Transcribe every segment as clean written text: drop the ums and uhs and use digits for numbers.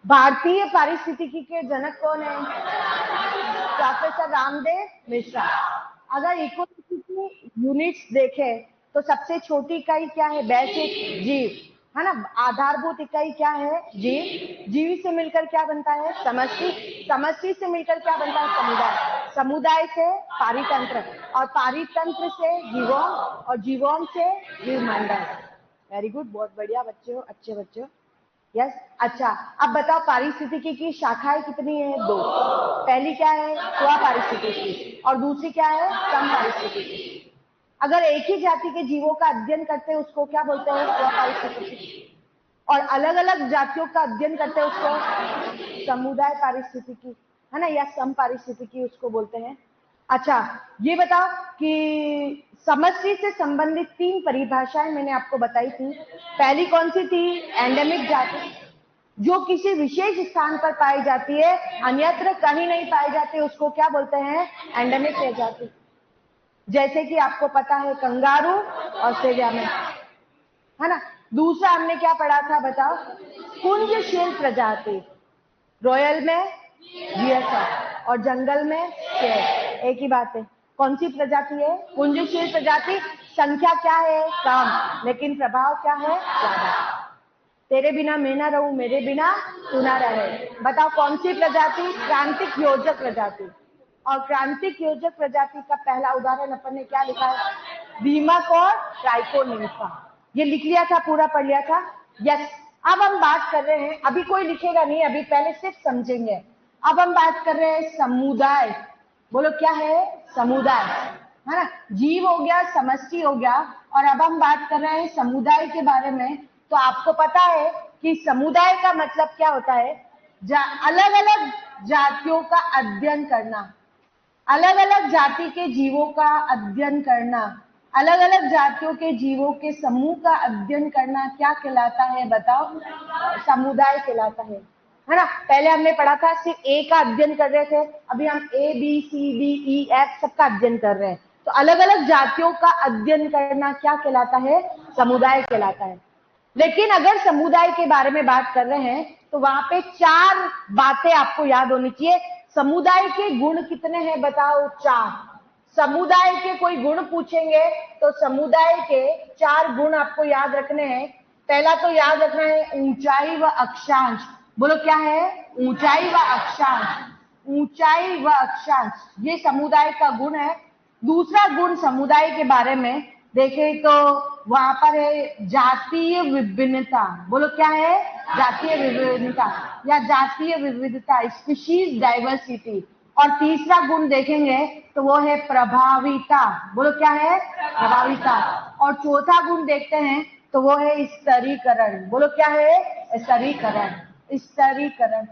भारतीय पारिस्थितिकी के जनक कौन है? प्रोफेसर रामदेव मिश्रा। अगर इकोलॉजी की यूनिट्स देखें तो सबसे छोटी इकाई क्या है? बेसिक जीव, है ना। आधारभूत इकाई क्या है? जीव। जीव से मिलकर क्या बनता है? समष्टि। समष्टि से मिलकर क्या बनता है? समुदाय। समुदाय से पारितंत्र, और पारितंत्र से जीवोम, और जीवोम से जीवमंडल। वेरी गुड, बहुत बढ़िया बच्चे हो, अच्छे बच्चे हो। यस। अच्छा, अब बताओ पारिस्थितिकी की शाखाएं कितनी है? 2। पहली क्या है? स्व पारिस्थितिकी, और दूसरी क्या है? सम पारिस्थितिकी। अगर एक ही जाति के जीवों का अध्ययन करते हैं उसको क्या बोलते हैं? स्व पारिस्थितिकी। और अलग अलग जातियों का अध्ययन करते हैं उसको समुदाय पारिस्थितिकी, है ना, या सम पारिस्थितिकी उसको बोलते हैं। अच्छा, ये बताओ कि समष्टि से संबंधित 3 परिभाषाएं मैंने आपको बताई थी। पहली कौन सी थी? एंडेमिक जाति, जो किसी विशेष स्थान पर पाई जाती है, अन्यत्र कहीं नहीं पाई जाती, उसको क्या बोलते हैं? एंडेमिक जाति। जैसे कि आपको पता है कंगारू ऑस्ट्रेलिया में, है ना। दूसरा हमने क्या पढ़ा था बताओ? कुंजशील प्रजाति, रॉयल में जीएसएफ और जंगल में शेर, एक ही बात है। कौन सी प्रजाति है? कुंजशील प्रजाति। संख्या क्या है? कम, लेकिन प्रभाव क्या है? ज्यादा। तेरे बिना मैं ना रहूं, मेरे बिना तू ना रहे। बताओ कौन सी प्रजाति? क्रांतिक योजक प्रजाति। और क्रांतिक योजक प्रजाति का पहला उदाहरण अपन ने क्या लिखा है? दीमक और ट्राइकोनिम्फा। ये लिख लिया था, पूरा पढ़ लिया था। यस। अब हम बात कर रहे हैं, अभी कोई लिखेगा नहीं, अभी पहले सिर्फ समझेंगे। अब हम बात कर रहे हैं समुदाय। बोलो क्या है? समुदाय, है ना। जीव हो गया, समष्टि हो गया, और अब हम बात कर रहे हैं समुदाय के बारे में। तो आपको पता है कि समुदाय का मतलब क्या होता है? अलग अलग जातियों का अध्ययन करना, अलग अलग जाति के जीवों का अध्ययन करना, अलग अलग जातियों के जीवों के समूह का अध्ययन करना क्या कहलाता है? बताओ। समुदाय कहलाता है ना। पहले हमने पढ़ा था सिर्फ ए का अध्ययन कर रहे थे, अभी हम A B C D E F सबका अध्ययन कर रहे हैं। तो अलग अलग जातियों का अध्ययन करना क्या कहलाता है? समुदाय कहलाता है। लेकिन अगर समुदाय के बारे में बात कर रहे हैं तो वहां पे 4 बातें आपको याद होनी चाहिए। समुदाय के गुण कितने हैं बताओ? 4। समुदाय के कोई गुण पूछेंगे तो समुदाय के 4 गुण आपको याद रखने हैं। पहला तो याद रखना है ऊंचाई व अक्षांश। बोलो क्या है? ऊंचाई व अक्षांश। ऊंचाई व अक्षांश ये समुदाय का गुण है। दूसरा गुण समुदाय के बारे में देखें तो वहां पर है जातीय विभिन्नता। बोलो क्या है? जातीय विभिन्नता या जातीय विविधता, स्पीशीज डाइवर्सिटी। और तीसरा गुण देखेंगे तो वो है प्रभाविता। बोलो क्या है? प्रभाविता। और चौथा गुण देखते हैं तो वो है स्तरीकरण। बोलो क्या है? स्तरीकरण। स्तरीकरण।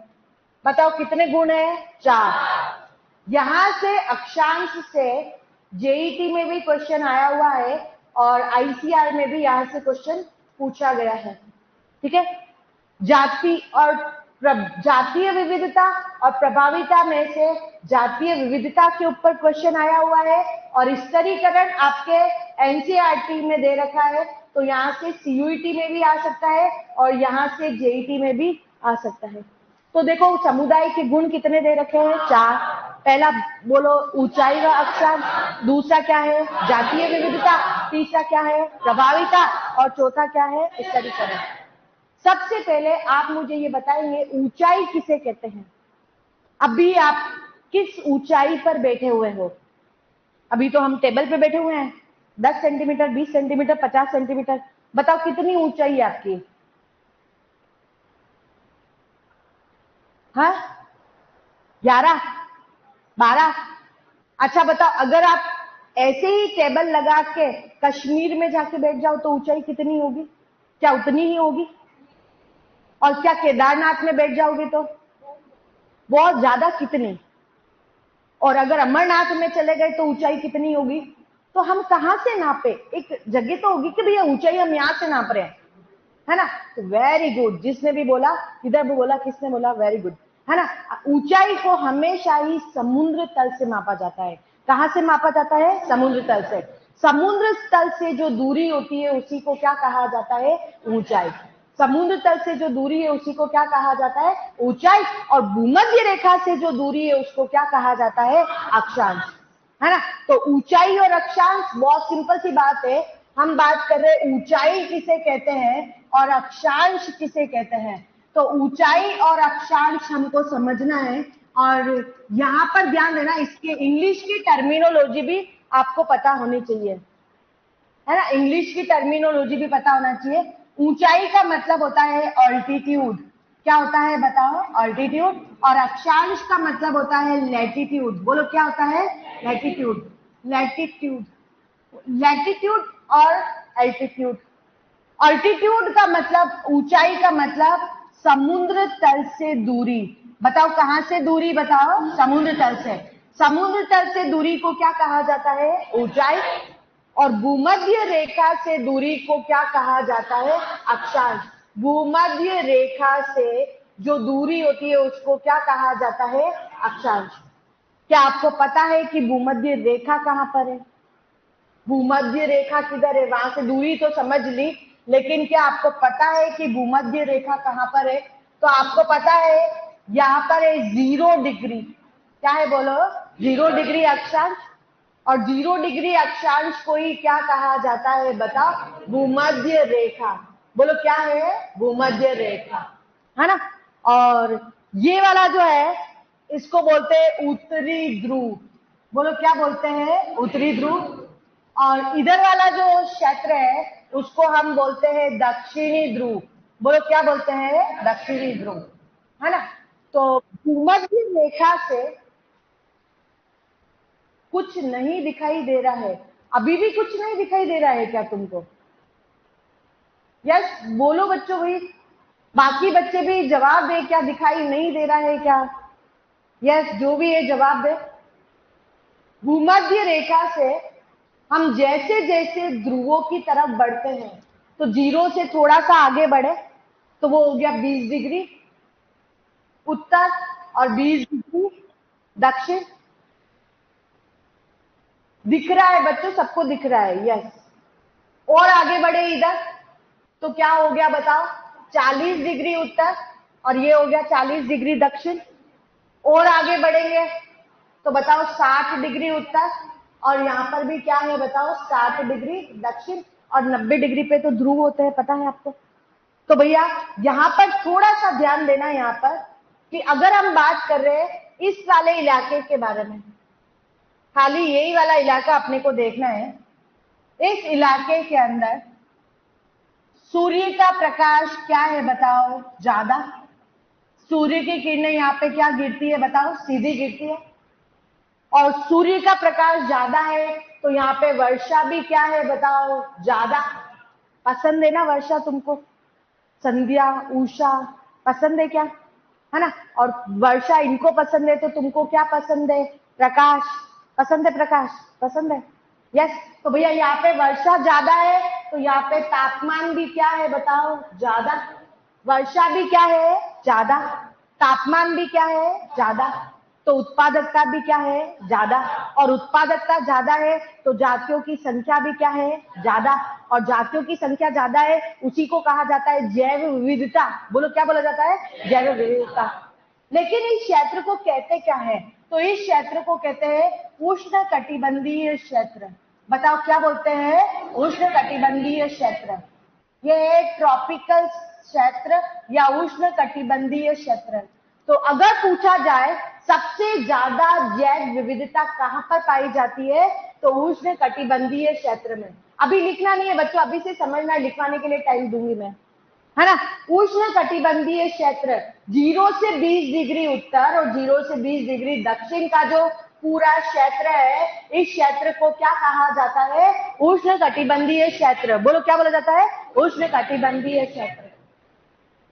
बताओ कितने गुण है? 4। यहां से अक्षांश से जेईटी में भी क्वेश्चन आया हुआ है और आईसीआर में भी यहां से क्वेश्चन पूछा गया है। ठीक है। जाति और जातीय विविधता और प्रभाविता में से जातीय विविधता के ऊपर क्वेश्चन आया हुआ है, और स्तरीकरण आपके एनसीईआरटी में दे रखा है, तो यहाँ से सीयूईटी में भी आ सकता है और यहाँ से जेईटी में भी आ सकता है। तो देखो समुदाय के गुण कितने दे रखे हैं? 4। पहला बोलो ऊंचाई व अक्षांश, दूसरा क्या है? जातीय विविधता, तीसरा क्या है? प्रभाविता, और चौथा क्या है? स्तरीकरण। सबसे पहले आप मुझे ये बताएंगे ऊंचाई किसे कहते हैं? अभी आप किस ऊंचाई पर बैठे हुए हो? अभी तो हम टेबल पे बैठे हुए हैं, 10 सेंटीमीटर, 20 सेंटीमीटर, 50 सेंटीमीटर। बताओ कितनी ऊंचाई है आपकी? हाँ, 11, 12। अच्छा बताओ, अगर आप ऐसे ही टेबल लगा के कश्मीर में जाके बैठ जाओ तो ऊंचाई कितनी होगी? क्या उतनी ही होगी? और क्या केदारनाथ में बैठ जाओगे तो बहुत ज्यादा? कितनी? और अगर अमरनाथ में चले गए तो ऊंचाई कितनी होगी? तो हम कहां से नापे? एक जगह तो होगी कि भैया ऊंचाई हम यहां से नाप रहे हैं, है ना। तो वेरी गुड, जिसने भी बोला, इधर भी बोला, किसने बोला? वेरी गुड, है ना। ऊंचाई को हमेशा ही समुद्र तल से मापा जाता है। कहां से मापा जाता है? समुद्र तल से। समुद्र तल से जो दूरी होती है उसी को क्या कहा जाता है? ऊंचाई। समुद्र तल से जो दूरी है उसी को क्या कहा जाता है? ऊंचाई। और भूमध्य रेखा से जो दूरी है उसको क्या कहा जाता है? अक्षांश, है ना। तो ऊंचाई और अक्षांश बहुत सिंपल सी बात है। हम बात कर रहे हैं ऊंचाई किसे कहते हैं और अक्षांश किसे कहते हैं। तो ऊंचाई और अक्षांश हमको समझना है, और यहाँ पर ध्यान देना, इसके इंग्लिश की टर्मिनोलॉजी भी आपको पता होनी चाहिए, है ना। इंग्लिश की टर्मिनोलॉजी भी पता होना चाहिए। ऊंचाई का मतलब होता है ऑल्टीट्यूड। क्या होता है बताओ? ऑल्टीट्यूड। और अक्षांश का मतलब होता है लैटिट्यूड। बोलो क्या होता है? लैटिट्यूड। लैटिट्यूड, लैटिट्यूड और एल्टीट्यूड। ऑल्टीट्यूड का मतलब, ऊंचाई का मतलब समुद्र तल से दूरी। बताओ कहां से दूरी? बताओ समुद्र तल से। समुद्र तल से दूरी को क्या कहा जाता है? ऊंचाई। और भूमध्य रेखा से दूरी को क्या कहा जाता है? अक्षांश। भूमध्य रेखा से जो दूरी होती है उसको क्या कहा जाता है? अक्षांश। क्या आपको पता है कि भूमध्य रेखा कहां पर है? भूमध्य रेखा किधर है? वहां से दूरी तो समझ ली, लेकिन क्या आपको पता है कि भूमध्य रेखा कहां पर है? तो आपको पता है यहाँ पर है 0 डिग्री। क्या है बोलो? 0 डिग्री अक्षांश। और 0 डिग्री अक्षांश को ही क्या कहा जाता है बताओ? भूमध्य रेखा। बोलो क्या है? भूमध्य रेखा, है ना। और ये वाला जो है इसको बोलते हैं उत्तरी ध्रुव। बोलो क्या बोलते हैं? उत्तरी ध्रुव। और इधर वाला जो क्षेत्र है उसको हम बोलते हैं दक्षिणी ध्रुव। बोलो क्या बोलते हैं? दक्षिणी ध्रुव, है ना। तो भूमध्य रेखा से कुछ नहीं दिखाई दे रहा है? अभी भी कुछ नहीं दिखाई दे रहा है क्या तुमको? यस बोलो बच्चों भाई। बाकी बच्चे भी जवाब दे, क्या दिखाई नहीं दे रहा है क्या? यस जो भी है जवाब दे। भूमध्य रेखा से हम जैसे जैसे ध्रुवों की तरफ बढ़ते हैं, तो 0 से थोड़ा सा आगे बढ़े तो वो हो गया 20 डिग्री उत्तर और 20 डिग्री दक्षिण। दिख रहा है बच्चों? सबको दिख रहा है? यस। और आगे बढ़े इधर तो क्या हो गया बताओ? 40 डिग्री उत्तर और ये हो गया 40 डिग्री दक्षिण। और आगे बढ़ेंगे तो बताओ 60 डिग्री उत्तर, और यहाँ पर भी क्या है बताओ? 60 डिग्री दक्षिण। और 90 डिग्री पे तो ध्रुव होते हैं, पता है आपको। तो भैया यहाँ पर थोड़ा सा ध्यान देना, यहाँ पर कि अगर हम बात कर रहे हैं इस वाले इलाके के बारे में, खाली यही वाला इलाका अपने को देखना है। इस इलाके के अंदर सूर्य का प्रकाश क्या है बताओ? ज्यादा। सूर्य की किरणें यहाँ पे क्या गिरती है बताओ? सीधी गिरती है। और सूर्य का प्रकाश ज्यादा है तो यहाँ पे वर्षा भी क्या है बताओ? ज्यादा। पसंद है ना वर्षा तुमको? संध्या, उषा पसंद है क्या? है ना। और वर्षा इनको पसंद है तो तुमको क्या पसंद है? प्रकाश पसंद है। प्रकाश पसंद है। यस। तो भैया यहाँ पे वर्षा ज्यादा है तो यहाँ पे तापमान भी क्या है बताओ? ज्यादा। वर्षा भी क्या है? ज्यादा। तापमान भी क्या है? ज्यादा। तो उत्पादकता भी क्या है? ज्यादा। और उत्पादकता ज्यादा है तो जातियों की संख्या भी क्या है? ज्यादा। और जातियों की संख्या ज्यादा है उसी को कहा जाता है जैव विविधता। बोलो क्या बोला जाता है? जैव विविधता। लेकिन इस क्षेत्र को कहते क्या है? तो इस क्षेत्र को कहते हैं उष्ण कटिबंधीय क्षेत्र। बताओ क्या बोलते हैं? उष्ण कटिबंधीय क्षेत्र। यह एक ट्रॉपिकल क्षेत्र या उष्ण कटिबंधीय क्षेत्र। तो अगर पूछा जाए सबसे ज्यादा जैव विविधता कहां पर पाई जाती है, तो उष्ण कटिबंधीय क्षेत्र में। अभी लिखना नहीं है बच्चों, अभी से समझना है, लिखवाने के लिए टाइम दूंगी मैं, है ना। उष्ण कटिबंधीय क्षेत्र 0 से 20 डिग्री उत्तर और 0 से 20 डिग्री दक्षिण का जो पूरा क्षेत्र है, इस क्षेत्र को क्या कहा जाता है? उष्ण कटिबंधीय क्षेत्र। बोलो क्या बोला जाता है? उष्ण कटिबंधीय क्षेत्र।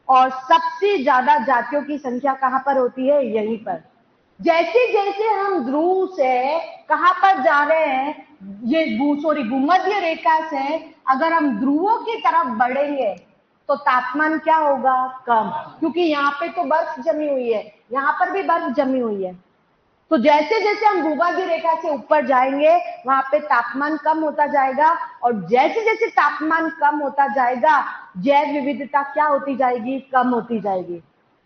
और सबसे ज्यादा जातियों की संख्या कहां पर होती है? यहीं पर। जैसे जैसे हम ध्रुव से कहां पर जा रहे हैं, ये भूमध्य रेखा से अगर हम ध्रुवों की तरफ बढ़ेंगे तो तापमान क्या होगा? कम। क्योंकि यहाँ पे तो बर्फ जमी हुई है, यहाँ पर भी बर्फ जमी हुई है। तो जैसे जैसे हम भूमध्य रेखा से ऊपर जाएंगे वहां पे तापमान कम होता जाएगा, और जैसे जैसे तापमान कम होता जाएगा जैव विविधता क्या होती जाएगी, कम होती जाएगी।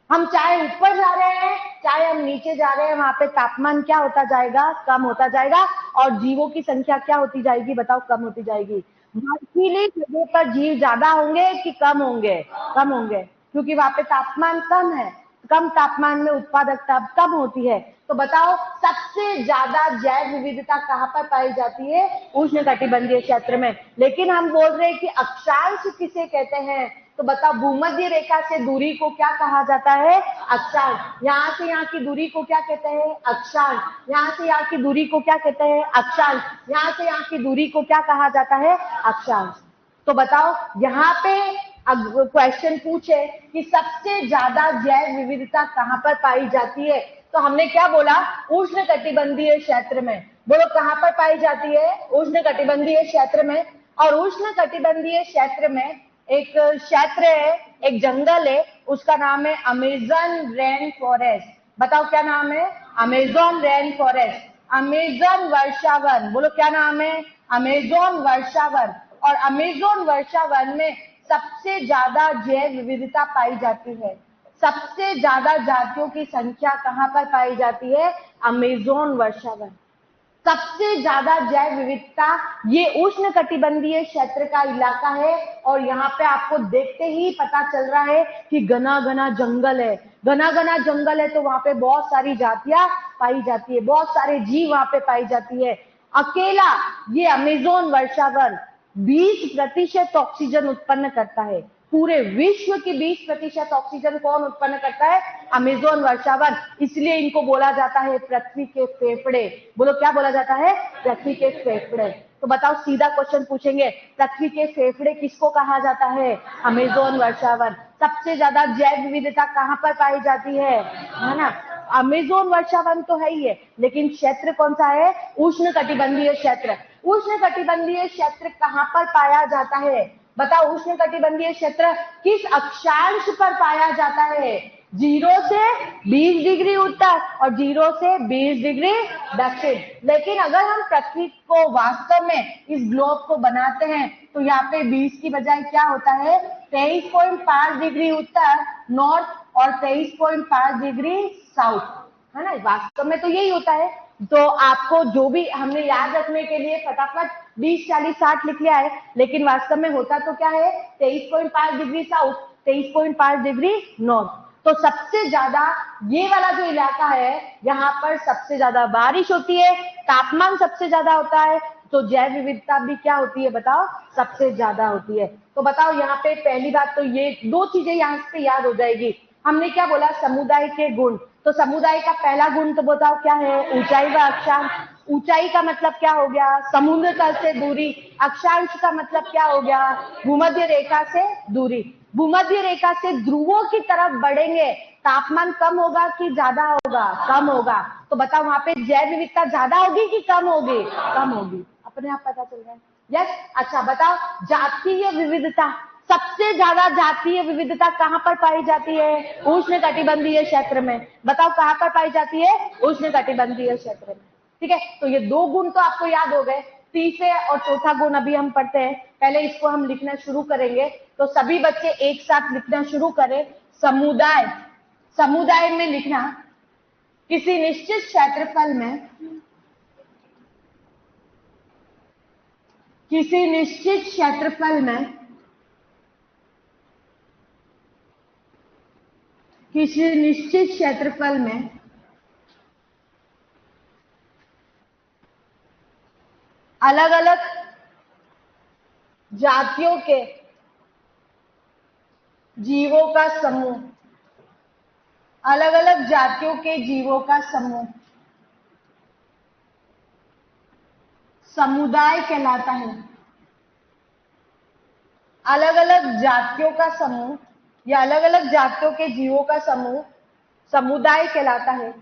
हम चाहे ऊपर जा रहे हैं चाहे हम नीचे जा रहे हैं, वहां पे तापमान क्या होता जाएगा, कम होता जाएगा, और जीवों की संख्या क्या होती जाएगी, बताओ, कम होती जाएगी। बर्फीली जगह पर जीव ज्यादा होंगे कि कम होंगे, कम होंगे, क्योंकि वहां पे तापमान कम है, कम तापमान में उत्पादकता कम होती है। तो बताओ सबसे ज्यादा जैव विविधता कहाँ पर पाई जाती है, उष्णकटिबंधीय क्षेत्र में। लेकिन हम बोल रहे हैं कि अक्षांश किसे कहते हैं, तो बताओ भूमध्य रेखा से दूरी को क्या कहा जाता है, अक्षांश। यहाँ से यहाँ की दूरी को क्या कहते हैं, अक्षांश। यहाँ से यहाँ की दूरी को क्या कहते हैं, अक्षांश। यहाँ से यहाँ की दूरी को क्या कहा जाता है, अक्षांश। तो बताओ यहाँ पे क्वेश्चन पूछे कि सबसे ज्यादा जैव विविधता कहाँ पर पाई जाती है, तो हमने क्या बोला, उष्णकटिबंधीय क्षेत्र में। बोलो कहाँ पर पाई जाती है, उष्णकटिबंधीय क्षेत्र में। और उष्णकटिबंधीय क्षेत्र में एक क्षेत्र है, एक जंगल है, उसका नाम है अमेजन रेन फॉरेस्ट। बताओ क्या नाम है, अमेजन रेन फॉरेस्ट, अमेजन वर्षावन। बोलो क्या नाम है, अमेजन वर्षावन। और अमेजन वर्षावन में सबसे ज्यादा जैव विविधता पाई जाती है। सबसे ज्यादा जातियों की संख्या कहाँ पर पाई जाती है, अमेजन वर्षावन। सबसे ज्यादा जैव विविधता ये उष्णकटिबंधीय क्षेत्र का इलाका है। और यहाँ पे आपको देखते ही पता चल रहा है कि घना घना जंगल है, घना घना जंगल है, तो वहां पे बहुत सारी जातियां पाई जाती है, बहुत सारे जीव वहां पे पाई जाती है। अकेला ये अमेजन वर्षावन 20% ऑक्सीजन उत्पन्न करता है। पूरे विश्व की 20% ऑक्सीजन कौन उत्पन्न करता है, अमेजन वर्षावन। इसलिए इनको बोला जाता है पृथ्वी के फेफड़े। बोलो क्या बोला जाता है, पृथ्वी के फेफड़े। तो बताओ सीधा क्वेश्चन पूछेंगे, पृथ्वी के फेफड़े किसको कहा जाता है, अमेजन वर्षावन। सबसे ज्यादा जैव विविधता कहाँ पर पाई जाती है ना, अमेजन वर्षावन तो है ही है, लेकिन क्षेत्र कौन सा है, उष्णकटिबंधीय क्षेत्र। उष्णकटिबंधीय क्षेत्र कहाँ पर पाया जाता है, बताओ, उष्णकटिबंधीय क्षेत्र किस अक्षांश पर पाया जाता है, 0 से 20 डिग्री उत्तर और 0 से 20 डिग्री दक्षिण। लेकिन अगर हम पृथ्वी को वास्तव में इस ग्लोब को बनाते हैं तो यहाँ पे 20 की बजाय क्या होता है, 23.5 डिग्री उत्तर नॉर्थ और 23.5 डिग्री साउथ, है ना। वास्तव में तो यही होता है। तो आपको जो भी हमने याद रखने के लिए फटाफट 20, 40, 60 लिख लिया है, लेकिन वास्तव में होता तो क्या है, 23.5 डिग्री साउथ, 23.5 डिग्री नॉर्थ। तो सबसे ज्यादा ये वाला जो इलाका है, यहाँ पर सबसे ज्यादा बारिश होती है, तापमान सबसे ज्यादा होता है, तो जैव विविधता भी क्या होती है, बताओ, सबसे ज्यादा होती है। तो बताओ यहाँ पे पहली बात तो ये दो चीजें यहाँ से याद हो जाएगी। हमने क्या बोला, समुदाय के गुण। तो समुदाय का पहला गुण तो बताओ क्या है, ऊंचाई व अक्षांश। ऊंचाई का मतलब क्या हो गया, समुद्र तल से दूरी। अक्षांश का मतलब क्या हो गया, भूमध्य रेखा से दूरी। भूमध्य रेखा से ध्रुवों की तरफ बढ़ेंगे, तापमान कम होगा कि ज्यादा होगा, कम होगा। तो बताओ वहां पे जैव विविधता ज्यादा होगी कि कम होगी, कम होगी। अपने आप पता चल रहा है, यस। अच्छा बताओ, जातीय विविधता, सबसे ज्यादा जातीय विविधता कहाँ पर पाई जाती है, उष्णकटिबंधीय क्षेत्र में। बताओ कहाँ पर पाई जाती है, उष्णकटिबंधीय क्षेत्र में। ठीक है, तो ये दो गुण तो आपको याद हो गए। तीसरे और चौथा गुण अभी हम पढ़ते हैं, पहले इसको हम लिखना शुरू करेंगे। तो सभी बच्चे एक साथ लिखना शुरू करें। समुदाय, समुदाय में लिखना, किसी निश्चित क्षेत्रफल में, किसी निश्चित क्षेत्रफल में, किसी निश्चित क्षेत्रफल में अलग अलग जातियों के जीवों का समूह, अलग अलग जातियों के जीवों का समूह समुदाय कहलाता है। अलग अलग जातियों का समूह या अलग अलग जातियों के जीवों का समूह समुदाय कहलाता है।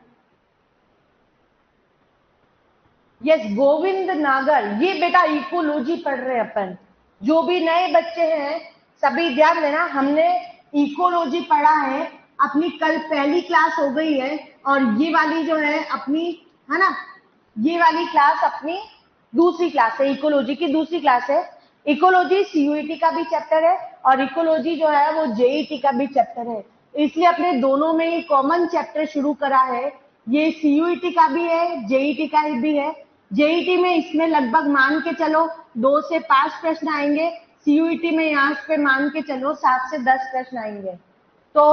यस, गोविंद नागर, ये बेटा इकोलॉजी पढ़ रहे हैं अपन। जो भी नए बच्चे हैं सभी ध्यान देना, हमने इकोलॉजी पढ़ा है, अपनी कल पहली क्लास हो गई है, और ये वाली जो है अपनी है ना। ये वाली क्लास अपनी दूसरी क्लास है, इकोलॉजी की दूसरी क्लास है। इकोलॉजी सीयूईटी का भी चैप्टर है और इकोलॉजी जो है वो जेईटी का भी चैप्टर है, इसलिए अपने दोनों में ही कॉमन चैप्टर शुरू करा है। ये सीयूईटी का भी है, जेईटी का भी है। जेईटी में इसमें लगभग मान के चलो 2 से 5 प्रश्न आएंगे, सीयूईटी में यहाँ पे मान के चलो 7 से 10 प्रश्न आएंगे। तो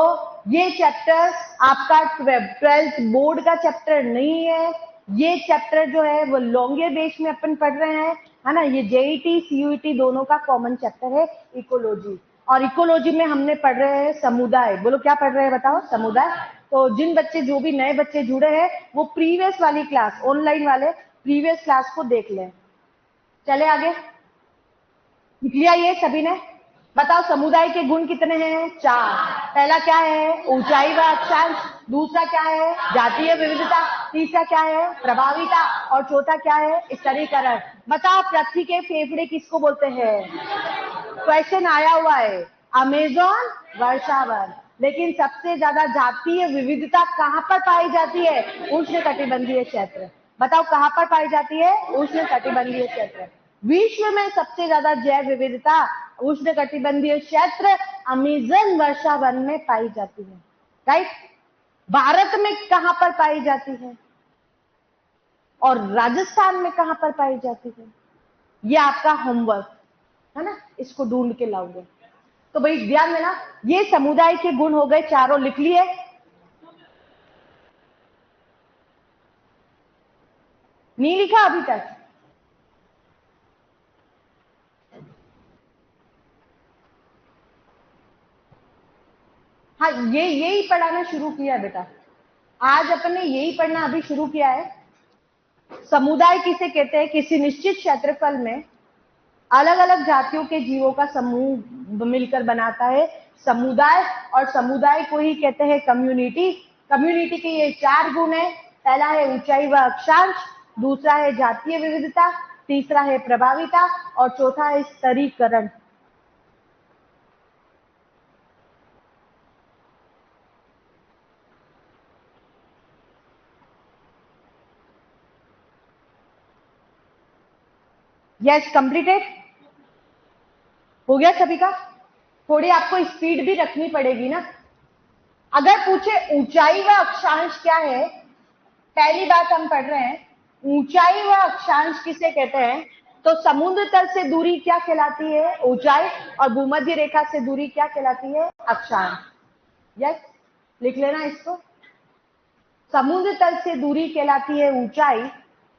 ये चैप्टर आपका 12th बोर्ड का चैप्टर नहीं है। ये चैप्टर जो है वो लॉन्गर बेस में अपन पढ़ रहे हैं, है ना। ये जेईटी सीयूईटी दोनों का कॉमन चैप्टर है इकोलॉजी। और इकोलॉजी में हमने पढ़ रहे हैं समुदाय। बोलो क्या पढ़ रहे हैं, बताओ, समुदाय। तो जिन बच्चे, जो भी नए बच्चे जुड़े हैं, वो प्रीवियस वाली क्लास, ऑनलाइन वाले प्रीवियस क्लास को देख लें। चले आगे, लिख लिया ये सभी ने। बताओ समुदाय के गुण कितने हैं? 4। पहला क्या है? ऊंचाई व अक्षांश। दूसरा क्या है? जातीय विविधता। तीसरा क्या है? प्रभाविता। और चौथा क्या है? स्तरीकरण। बताओ पृथ्वी के फेफड़े किसको बोलते हैं? क्वेश्चन आया हुआ है, अमेजोन, वर्षावन। लेकिन सबसे ज्यादा जातीय विविधता कहाँ पर पाई जाती है? उष्णकटिबंधीय क्षेत्र। बताओ कहाँ पर पाई जाती है? उष्णकटिबंधीय क्षेत्र। विश्व में सबसे ज्यादा जैव विविधता उष्णकटिबंधीय क्षेत्र अमेजन वर्षावन में पाई जाती है, राइट। भारत में कहां पर पाई जाती है और राजस्थान में कहां पर पाई जाती है? ये आपका होमवर्क है ना, इसको ढूंढ के लाओगे। तो भाई ध्यान देना, ये समुदाय के गुण हो गए, चारों लिख लिए। नहीं लिखा अभी तक? हाँ, ये यही पढ़ाना शुरू किया है बेटा। आज अपन ने यही पढ़ना अभी शुरू किया है। समुदाय किसे कहते हैं? किसी निश्चित क्षेत्रफल में अलग अलग जातियों के जीवों का समूह मिलकर बनाता है समुदाय। और समुदाय को ही कहते हैं कम्युनिटी। कम्युनिटी के ये 4 गुण है। पहला है ऊंचाई व अक्षांश, दूसरा है जातीय विविधता, तीसरा है प्रभाविता और चौथा है स्तरीकरण। यस, कंप्लीटेड हो गया सभी का। थोड़ी आपको स्पीड भी रखनी पड़ेगी ना। अगर पूछे ऊंचाई व अक्षांश क्या है, पहली बात हम पढ़ रहे हैं, ऊंचाई व अक्षांश किसे कहते हैं? तो समुद्र तल से दूरी क्या कहलाती है? ऊंचाई। और भूमध्य रेखा से दूरी क्या कहलाती है? अक्षांश। यस, लिख लेना इसको। समुद्र तल से दूरी कहलाती है ऊंचाई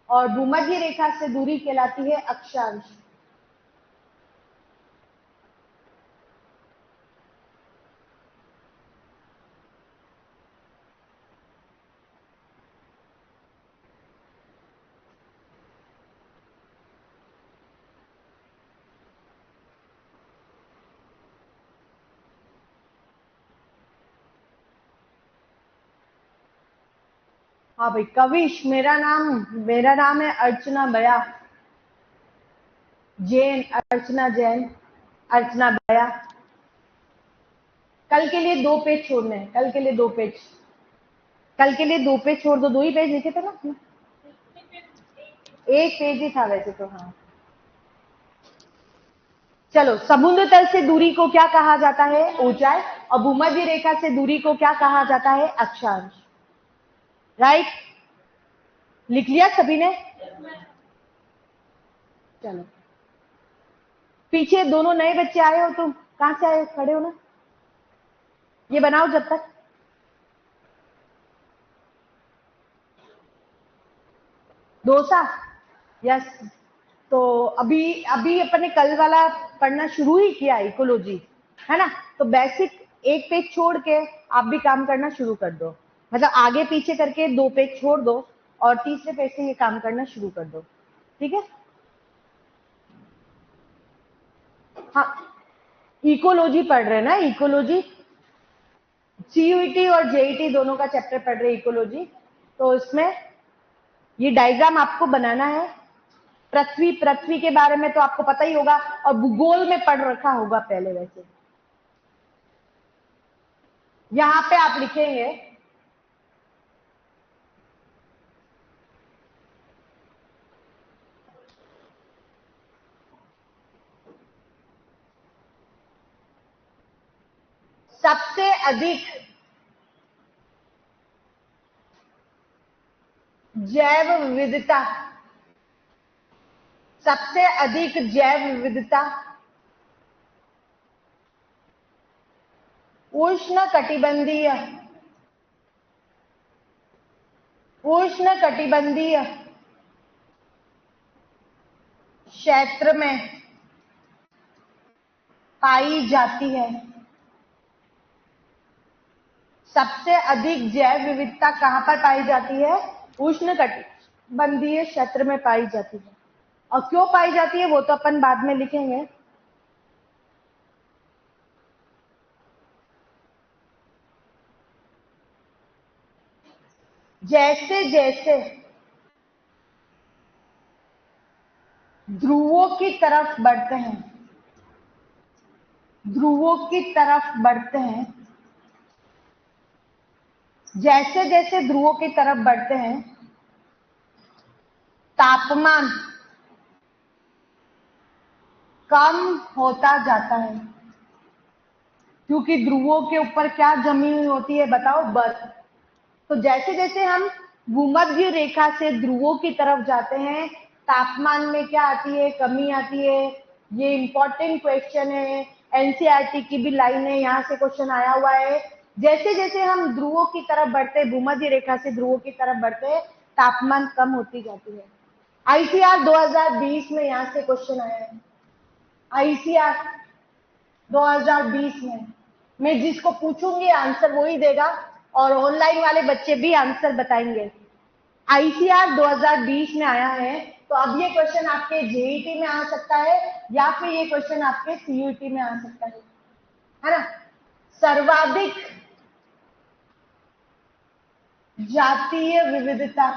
और भूमध्य रेखा से दूरी कहलाती है अक्षांश। हाँ भाई, कविश, मेरा नाम है अर्चना बया जैन। अर्चना जैन, अर्चना बया। कल के लिए 2 पेज छोड़ने हैं, कल के लिए 2 पेज। कल के लिए 2 पेज छोड़ दो, 2 ही पेज लिखे थे ना। एक पेज ही था वैसे तो। हाँ, चलो, समुद्र तल से दूरी को क्या कहा जाता है? ऊंचाई। और भूमध्य रेखा से दूरी को क्या कहा जाता है? अक्षांश। राइट, लिख लिया सभी ने? चलो, पीछे दोनों नए बच्चे आए हो, तुम कहां से आए? खड़े हो ना, ये बनाओ जब तक। डोसा, यस। तो अभी अभी अपन ने कल वाला पढ़ना शुरू ही किया, इकोलॉजी, है ना। तो बेसिक एक पेज छोड़ के आप भी काम करना शुरू कर दो। मतलब आगे पीछे करके 2 पेज छोड़ दो और तीसरे पेज से ये काम करना शुरू कर दो, ठीक है। हाँ, इकोलॉजी पढ़ रहे हैं ना, इकोलॉजी। सीयूईटी और जेईटी दोनों का चैप्टर पढ़ रहे इकोलॉजी। तो इसमें ये डायग्राम आपको बनाना है। पृथ्वी पृथ्वी के बारे में तो आपको पता ही होगा और भूगोल में पढ़ रखा होगा पहले वैसे। यहां पे आप लिखेंगे सबसे अधिक जैव विविधता, सबसे अधिक जैव विविधता उष्णकटिबंधीय क्षेत्र में पाई जाती है। सबसे अधिक जैव विविधता कहां पर पाई जाती है? उष्णकटिबंधीय क्षेत्र में पाई जाती है। और क्यों पाई जाती है वो तो अपन बाद में लिखेंगे। जैसे जैसे ध्रुवों की तरफ बढ़ते हैं, जैसे जैसे ध्रुवों की तरफ बढ़ते हैं, तापमान कम होता जाता है। क्योंकि ध्रुवों के ऊपर क्या जमी हुई होती है बताओ? बर्फ। तो जैसे जैसे हम भूमध्य रेखा से ध्रुवों की तरफ जाते हैं, तापमान में क्या आती है? कमी आती है। ये इंपॉर्टेंट क्वेश्चन है, एनसीईआरटी की भी लाइन है, यहाँ से क्वेश्चन आया हुआ है। जैसे जैसे हम ध्रुवों की तरफ बढ़ते, भूमध्य रेखा से ध्रुवों की तरफ बढ़ते, तापमान कम होती जाती है। आईसीआर 2020 में यहाँ से क्वेश्चन आया है। आईसीआर 2020 में मैं जिसको पूछूंगी आंसर वही देगा, और ऑनलाइन वाले बच्चे भी आंसर बताएंगे। आईसीआर 2020 में आया है। तो अब ये क्वेश्चन आपके जेईटी में आ सकता है, या फिर ये क्वेश्चन आपके सीयूईटी में आ सकता है ना? सर्वाधिक जातीय विविधता,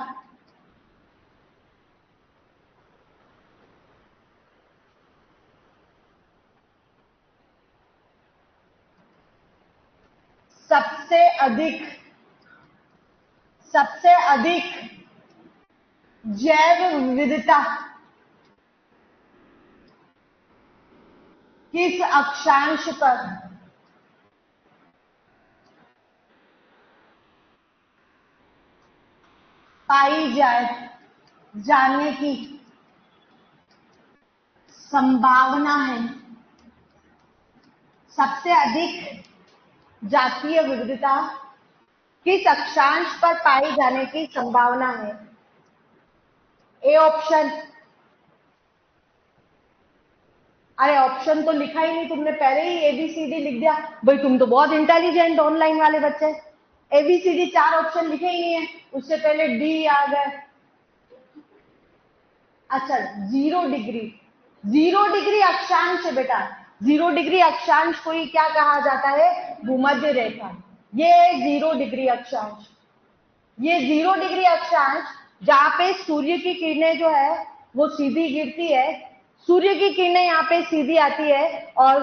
सबसे अधिक जैव विविधता किस अक्षांश पर पाई जाने की संभावना है? सबसे अधिक जातीय विविधता किस अक्षांश पर पाई जाने की संभावना है? A option. अरे ऑप्शन तो लिखा ही नहीं तुमने, पहले ही एबीसीडी लिख दिया। भाई तुम तो बहुत इंटेलिजेंट ऑनलाइन वाले बच्चे। एबीसीडी 4 ऑप्शन लिखे ही नहीं है, उससे पहले डी आ गए। अच्छा 0 डिग्री, 0 डिग्री अक्षांश है बेटा। 0 डिग्री अक्षांश को ही क्या कहा जाता है? भूमध्य रेखा। ये 0 डिग्री अक्षांश, ये 0 डिग्री अक्षांश जहाँ पे सूर्य की किरणें जो है वो सीधी गिरती है, सूर्य की किरणें यहाँ पे सीधी आती है, और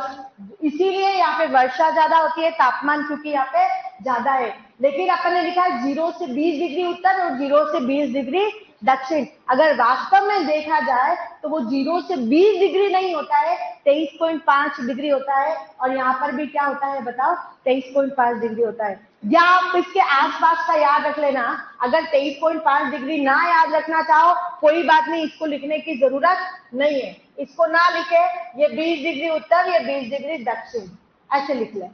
इसीलिए यहाँ पे वर्षा ज्यादा होती है, तापमान क्योंकि यहाँ पे ज्यादा है। लेकिन अपन ने लिखा है 0 से 20 डिग्री उत्तर और 0 से 20 डिग्री दक्षिण। अगर वास्तव में देखा जाए तो वो 0 से 20 डिग्री नहीं होता है, 23.5 डिग्री होता है। और यहाँ पर भी क्या होता है बताओ? 23.5 डिग्री होता है। या आप इसके आसपास का याद रख लेना। अगर 23.5 डिग्री ना याद रखना चाहो कोई बात नहीं, इसको लिखने की जरूरत नहीं है। इसको ना लिखे, ये 20 डिग्री उत्तर, ये 20 डिग्री दक्षिण, ऐसे लिख ले।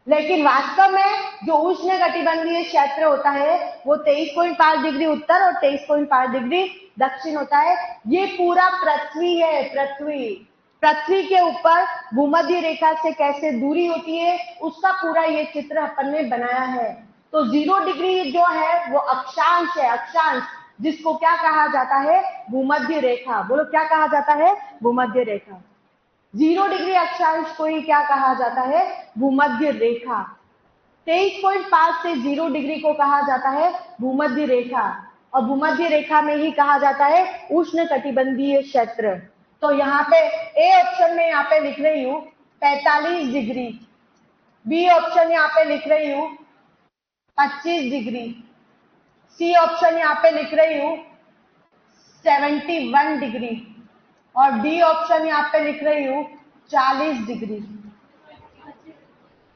लेकिन वास्तव में जो उष्णकटिबंधीय क्षेत्र होता है वो 23.5 डिग्री उत्तर और 23.5 डिग्री दक्षिण होता है। ये पूरा पृथ्वी है। पृथ्वी के ऊपर भूमध्य रेखा से कैसे दूरी होती है उसका पूरा ये चित्र अपन ने बनाया है। तो 0 डिग्री जो है वो अक्षांश है, अक्षांश, जिसको क्या कहा जाता है? भूमध्य रेखा। बोलो क्या कहा जाता है? भूमध्य रेखा। 0 डिग्री अक्षांश को ही क्या कहा जाता है? भूमध्य रेखा। 23.5 से 0 डिग्री को कहा जाता है भूमध्य रेखा, और भूमध्य रेखा में ही कहा जाता है उष्णकटिबंधीय क्षेत्र। तो यहाँ पे ए ऑप्शन में यहाँ पे लिख रही हूँ 45 डिग्री, बी ऑप्शन यहाँ पे लिख रही हूँ 25 डिग्री, सी ऑप्शन यहाँ पे लिख रही हूँ 71 डिग्री, और डी ऑप्शन यहाँ पे लिख रही हूँ 40 डिग्री।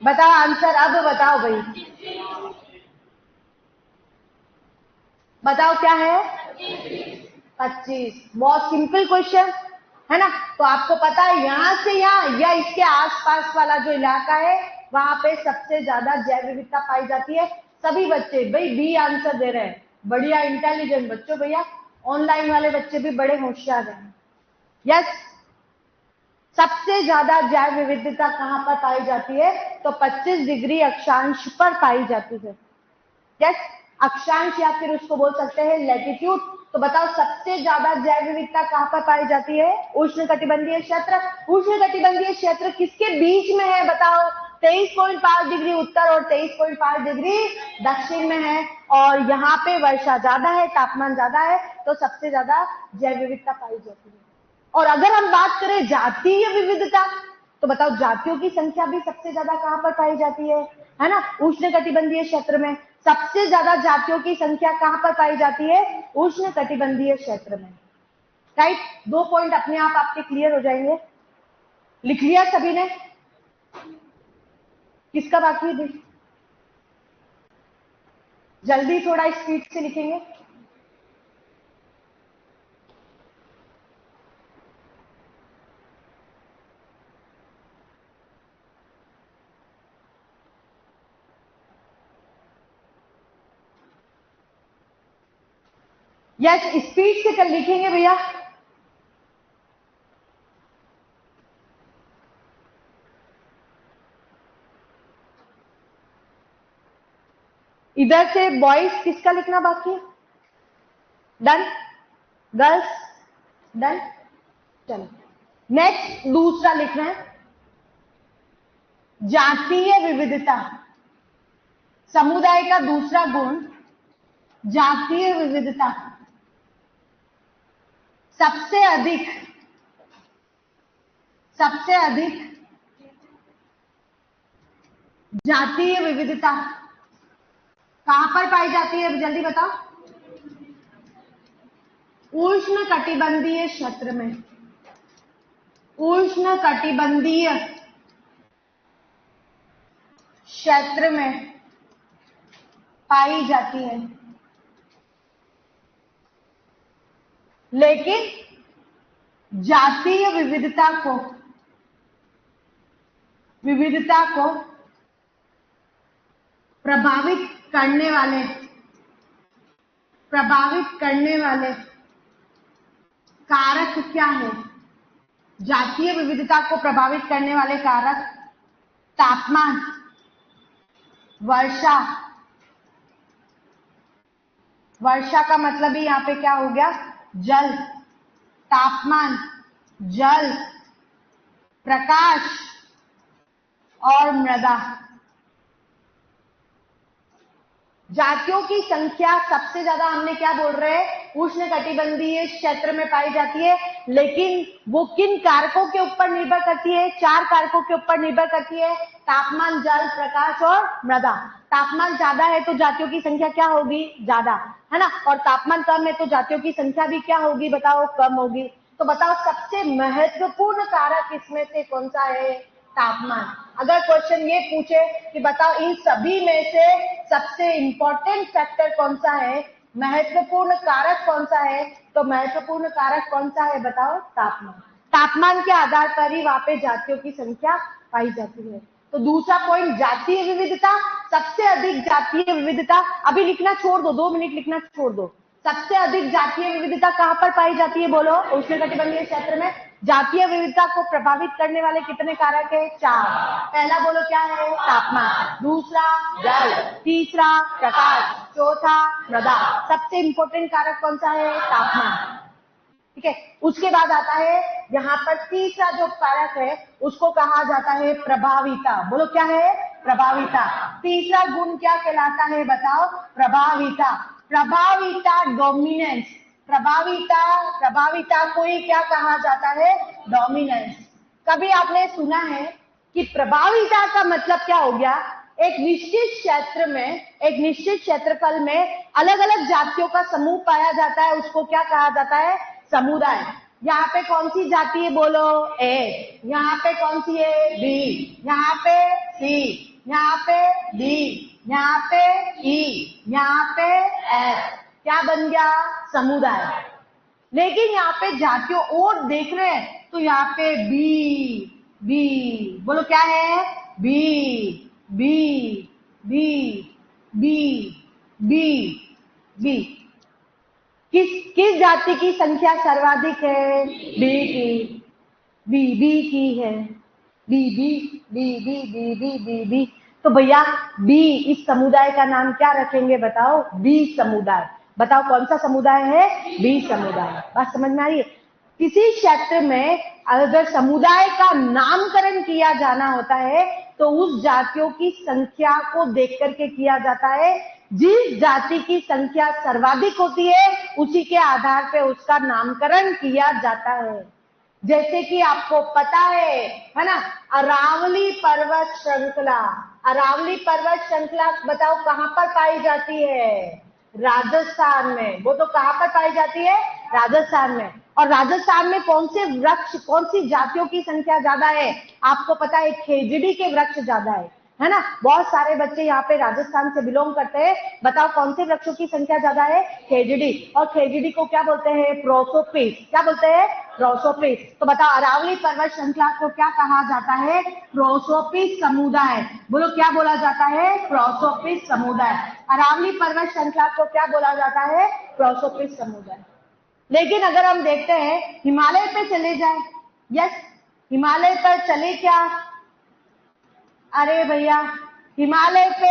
बताओ आंसर, अब बताओ भाई, बताओ क्या है? 25। बहुत सिंपल क्वेश्चन है ना। तो आपको पता है यहाँ से यहाँ या इसके आसपास वाला जो इलाका है वहां पे सबसे ज्यादा जैव विविधता पाई जाती है। सभी बच्चे भाई बी आंसर दे रहे हैं, बढ़िया इंटेलिजेंट बच्चों भैया, ऑनलाइन वाले बच्चे भी बड़े होशियार हैं। यस, सबसे ज्यादा जैव विविधता कहां पर पाई जाती है? तो 25 डिग्री अक्षांश पर पाई जाती है। यस, अक्षांश या फिर उसको बोल सकते हैं लैटिट्यूड। तो बताओ सबसे ज्यादा जैव विविधता कहां पर पाई जाती है? उष्ण कटिबंधीय क्षेत्र। उष्ण कटिबंधीय क्षेत्र किसके बीच में है बताओ? 23.5 डिग्री उत्तर और 23.5 डिग्री दक्षिण में है, और यहाँ पे वर्षा ज्यादा है, तापमान ज्यादा है, तो सबसे ज्यादा जैव विविधता पाई जाती है। और अगर हम बात करें जातीय विविधता, तो बताओ जातियों की संख्या भी सबसे ज्यादा कहां पर पाई जाती है ना? उष्ण कटिबंधीय क्षेत्र में सबसे ज्यादा जातियों की संख्या कहां पर पाई जाती है? उष्ण कटिबंधीय क्षेत्र में। राइट, 2 पॉइंट अपने आप आपके क्लियर हो जाएंगे। लिख लिया सभी ने? किसका बाकी है? जल्दी थोड़ा स्पीड से लिखेंगे। यस, स्पीड से कर लिखेंगे भैया। इधर से बॉयज किसका लिखना बाकी है? डन? Girls done? चलो नेक्स्ट दूसरा लिखना है, जातीय विविधता। समुदाय का दूसरा गुण जातीय विविधता। सबसे अधिक जातीय विविधता कहां पर पाई जाती है? जल्दी बताओ। उष्ण कटिबंधीय क्षेत्र में। उष्ण कटिबंधीय क्षेत्र में पाई जाती है। लेकिन जातीय विविधता को प्रभावित करने वाले कारक क्या है? जातीय विविधता को प्रभावित करने वाले कारक तापमान, वर्षा का मतलब ही यहाँ पे क्या हो गया? जल। तापमान, जल, प्रकाश और मृदा। जातियों की संख्या सबसे ज्यादा हमने क्या बोल रहे हैं? उष्ण कटिबंधीय क्षेत्र में पाई जाती है, लेकिन वो किन कारकों के ऊपर निर्भर करती है? 4 कारकों के ऊपर निर्भर करती है, तापमान, जल, प्रकाश और मृदा। तापमान ज्यादा है तो जातियों की संख्या क्या होगी? ज्यादा, है ना। और तापमान कम है तो जातियों की संख्या भी क्या होगी बताओ? कम होगी। तो बताओ सबसे महत्वपूर्ण कारक इसमें से कौन सा है? तापमान। अगर क्वेश्चन ये पूछे कि बताओ इन सभी में से सबसे इंपॉर्टेंट फैक्टर कौन सा है, महत्वपूर्ण कारक कौन सा है, तो महत्वपूर्ण कारक कौन सा है बताओ? तापमान। तापमान के आधार पर ही वहां पे जातियों की संख्या पाई जाती है। तो दूसरा पॉइंट जातीय विविधता, सबसे अधिक जातीय विविधता। अभी लिखना छोड़ दो, 2 मिनट लिखना छोड़ दो। सबसे अधिक जातीय विविधता कहां पर पाई जाती है बोलो? उष्णकटिबंधीय क्षेत्र में। जातीय विविधता को प्रभावित करने वाले कितने कारक है? 4। पहला बोलो क्या है? तापमान, दूसरा जल, तीसरा प्रकाश, चौथा मृदा। सबसे इंपॉर्टेंट कारक कौन सा है? तापमान। ठीक है, उसके बाद आता है यहाँ पर तीसरा जो कारक है उसको कहा जाता है प्रभाविता। बोलो क्या है? प्रभाविता। तीसरा गुण क्या कहलाता है बताओ? प्रभाविता। प्रभाविता डोमिनेंस। प्रभाविता को ही क्या कहा जाता है? डोमिनेंस। कभी आपने सुना है कि प्रभाविता का मतलब क्या हो गया? एक निश्चित क्षेत्र में, एक निश्चित क्षेत्रफल में अलग अलग जातियों का समूह पाया जाता है, उसको क्या कहा जाता है? समुदाय। यहाँ पे कौन सी जाति है बोलो? ए। यहाँ पे कौन सी है? बी। यहाँ पे सी। यहाँ पे डी, यहाँ पे ई, यहाँ पे एस, क्या बन गया? समुदाय। लेकिन यहाँ पे जातियों और देख रहे हैं तो यहाँ पे बी, बी बोलो क्या है? B, B, B, B, B, B. किस किस जाति की संख्या सर्वाधिक है? बी की। बी की है। B B B B B B B B. तो भैया बी इस समुदाय का नाम क्या रखेंगे बताओ? बी समुदाय। बताओ कौन सा समुदाय है? बी समुदाय। बात समझ में आई है? किसी क्षेत्र में अगर समुदाय का नामकरण किया जाना होता है तो उस जातियों की संख्या को देख करके किया जाता है। जिस जाति की संख्या सर्वाधिक होती है उसी के आधार पे उसका नामकरण किया जाता है। जैसे कि आपको पता है ना, अरावली पर्वत श्रृंखला। अरावली पर्वत श्रृंखला बताओ कहां पर पाई जाती है? राजस्थान में। वो तो कहां पर पाई जाती है? राजस्थान में। और राजस्थान में कौन से वृक्ष, कौन सी जातियों की संख्या ज्यादा है? आपको पता है खेजड़ी के वृक्ष ज्यादा है ना? बहुत सारे बच्चे यहाँ पे राजस्थान से बिलोंग करते हैं। बताओ कौन से वृक्षों की संख्या ज्यादा है? खेजड़ी। और खेजड़ी को क्या बोलते हैं? प्रोसोपिस। क्या बोलते हैं? प्रोसोपिस। तो बताओ अरावली पर्वत श्रृंखला को क्या कहा जाता है? प्रोसोपिस समुदाय। बोलो क्या बोला जाता है? प्रोसोपिस समुदाय। अरावली पर्वत श्रृंखला को क्या बोला जाता है? प्रोसोपिस समुदाय। लेकिन अगर हम देखते हैं हिमालय पे चले जाए, यस हिमालय पर चले क्या? अरे भैया हिमालय पे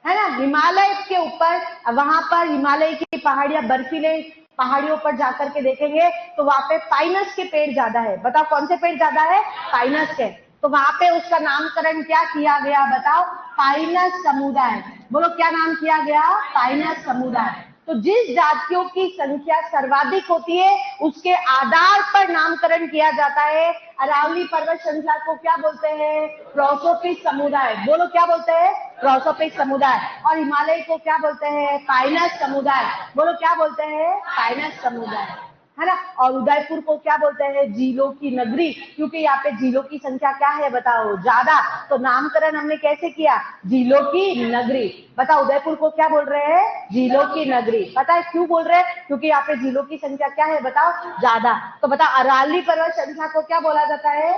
है ना, हिमालय के ऊपर वहां पर हिमालय की पहाड़ियां, बर्फीले पहाड़ियों पर जाकर के देखेंगे तो वहां पे पाइनस के पेड़ ज्यादा है। बताओ कौन से पेड़ ज्यादा है? पाइनस के। तो वहां पे उसका नामकरण क्या किया गया? बताओ पाइनस समुदाय। बोलो क्या नाम किया गया? पाइनस समुदाय। तो जिस जातियों की संख्या सर्वाधिक होती है उसके आधार पर नामकरण किया जाता है। अरावली पर्वत श्रृंखला को क्या बोलते हैं? प्रोसोपिस समुदाय। बोलो क्या बोलते हैं? प्रोसोपिस समुदाय। और हिमालय को क्या बोलते हैं? पाइनस समुदाय। बोलो क्या बोलते हैं? पाइनस समुदाय, है ना। और उदयपुर को क्या बोलते हैं? झीलों की नगरी, क्योंकि यहाँ पे झीलों की संख्या क्या है बताओ? ज्यादा। तो नामकरण हमने कैसे किया? झीलों की नगरी। बताओ उदयपुर को क्या बोल रहे हैं? झीलों की नगरी। पता है क्यों बोल रहे हैं? क्योंकि यहाँ पे झीलों की संख्या क्या है बताओ? ज्यादा। तो बताओ अरावली पर्वत श्रृंखला को क्या बोला जाता है?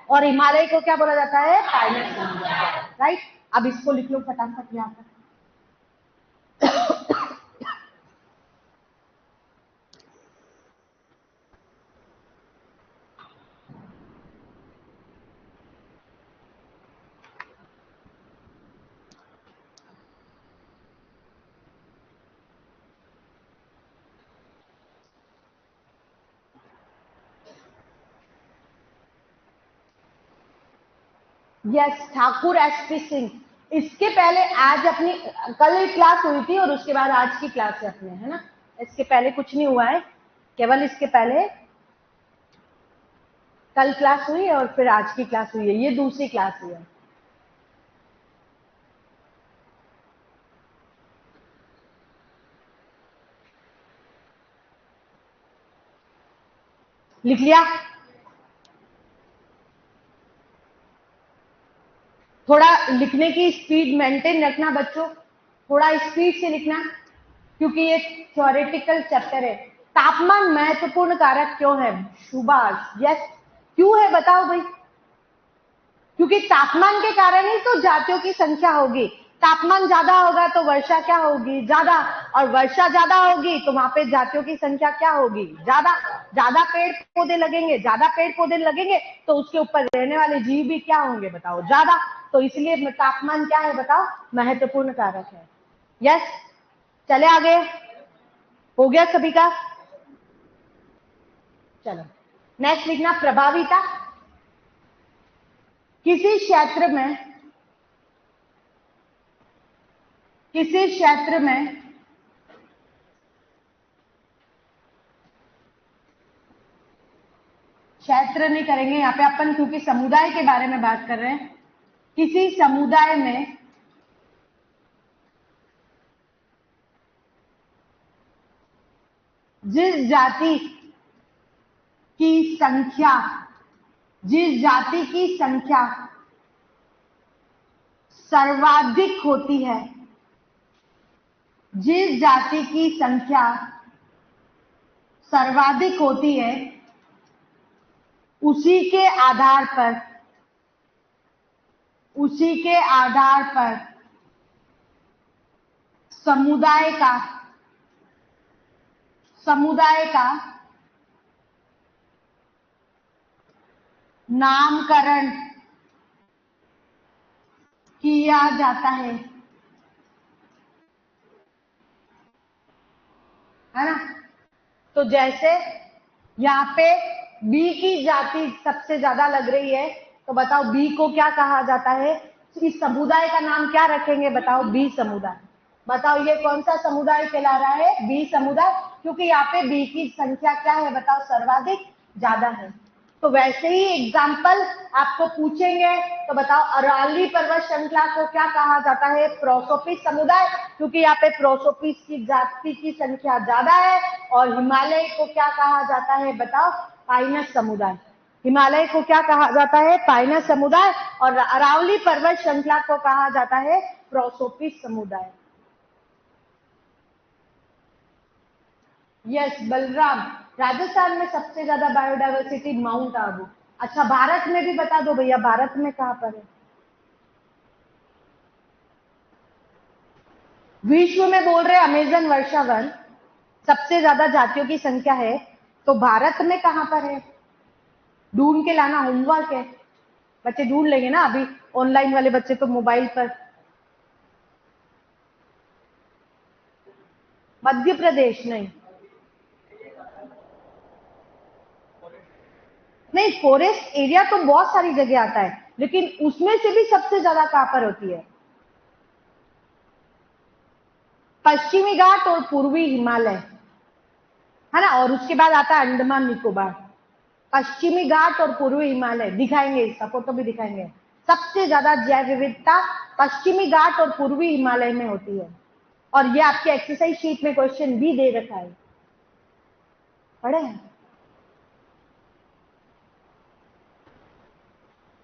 और हिमालय को क्या बोला जाता है? पाइनस समुदाय। राइट। अब इसको लिख लो फटाफट यहाँ पर। Yes Thakur SP Singh. इसके पहले आज अपनी कल एक क्लास हुई थी और उसके बाद आज की क्लास है अपने, है ना। इसके पहले कुछ नहीं हुआ है, केवल इसके पहले कल क्लास हुई है और फिर आज की क्लास हुई है। ये दूसरी क्लास हुई है। लिख लिया? थोड़ा लिखने की स्पीड मेंटेन रखना बच्चों, थोड़ा स्पीड से लिखना, क्योंकि ये थ्योरेटिकल चैप्टर है। तापमान महत्वपूर्ण कारक क्यों है? सुभाष यस, क्यों है बताओ भाई? क्योंकि तापमान के कारण ही तो जातियों की संख्या होगी। तापमान ज्यादा होगा तो वर्षा क्या होगी? ज्यादा। और वर्षा ज्यादा होगी तो वहां पे जातियों की संख्या क्या होगी? ज्यादा। ज्यादा पेड़ पौधे लगेंगे, ज्यादा पेड़ पौधे लगेंगे तो उसके ऊपर रहने वाले जीव भी क्या होंगे बताओ? ज्यादा। तो इसलिए तापमान क्या है बताओ? महत्वपूर्ण कारक है। यस, चले आगे। हो गया सभी का? चलो नेक्स्ट लिखना प्रभाविता। किसी क्षेत्र में, किसी क्षेत्र में क्षेत्र नहीं करेंगे यहाँ पे अपन, क्योंकि समुदाय के बारे में बात कर रहे हैं। किसी समुदाय में जिस जाति की संख्या, जिस जाति की संख्या सर्वाधिक होती है, जिस जाति की संख्या सर्वाधिक होती है, उसी के आधार पर समुदाय का नामकरण किया जाता है ना। तो जैसे यहाँ पे बी की जाति सबसे ज्यादा लग रही है, तो बताओ बी को क्या कहा जाता है, इस समुदाय का नाम क्या रखेंगे, बताओ बी समुदाय। बताओ ये कौन सा समुदाय कहला रहा है, बी समुदाय, क्योंकि यहाँ पे बी की संख्या क्या है, बताओ सर्वाधिक ज्यादा है। तो वैसे ही एग्जाम्पल आपको पूछेंगे तो बताओ अरावली पर्वत श्रृंखला को क्या कहा जाता है, प्रोसोपिस समुदाय, क्योंकि यहाँ पे प्रोसोपिस की जाति की संख्या ज्यादा है। और हिमालय को क्या कहा जाता है, बताओ पाइनस समुदाय। हिमालय को क्या कहा जाता है, पाइनस समुदाय। और अरावली पर्वत श्रृंखला को कहा जाता है प्रोसोपिस समुदाय। यस बलराम, राजस्थान में सबसे ज्यादा बायोडायवर्सिटी माउंट आबू। अच्छा भारत में भी बता दो भैया, भारत में कहां पर है? विश्व में बोल रहे अमेजन वर्षा वन सबसे ज्यादा जातियों की संख्या है, तो भारत में कहां पर है? ढूंढ के लाना, होमवर्क है, बच्चे ढूंढ लेंगे ना, अभी ऑनलाइन वाले बच्चे तो मोबाइल पर। मध्य प्रदेश नहीं, फॉरेस्ट एरिया तो बहुत सारी जगह आता है, लेकिन उसमें से भी सबसे ज्यादा कहां पर होती है? पश्चिमी घाट और पूर्वी हिमालय, है ना। और उसके बाद आता है अंडमान निकोबार। पश्चिमी घाट और पूर्वी हिमालय दिखाएंगे, इसका फोटो भी दिखाएंगे। सबसे ज्यादा जैव विविधता पश्चिमी घाट और पूर्वी हिमालय में होती है। और ये आपके एक्सरसाइज शीट में क्वेश्चन भी दे रखा है, पढ़े हैं?